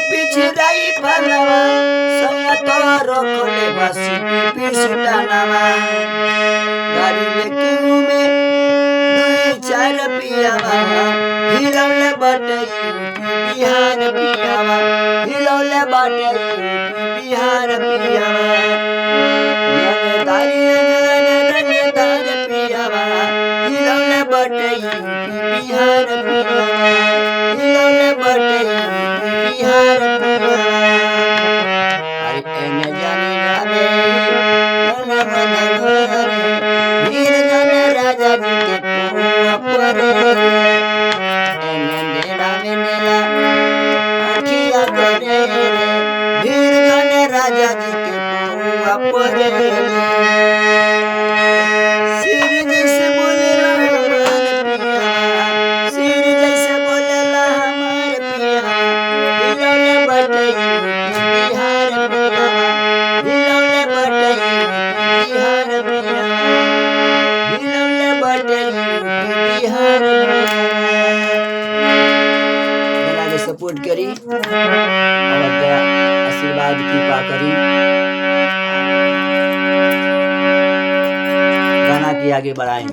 पिछड़ाई फलवा संग तोरो खोले बसी पिछटानवा गाड़ी लेके घूमे दुई चार पियावा हिलौले बाटे बिहार पियावा हिलौले बाटे बिहार पियावा रंगदार पियावा हिलौले बाटे बिहार पियावा हिलौले बाटे बिहार पियावा अरे एने जानी रामे मन मन घरे वीर जन राजा जी के पुआ परे एने डेरा में मेला अखिया करे वीर जन राजा जी के पुआ परे सिर जैसे बोलेला हमार पिया सिर जैसे बोलेला हमार पिया हिलौले बाटे बिहार पिया हिलौले बाटे बिहार पिया हिलौले बाटे बिहार पिया सपोर्ट करी और आशीर्वाद कृपा करी गाना की आगे बढ़ाएं।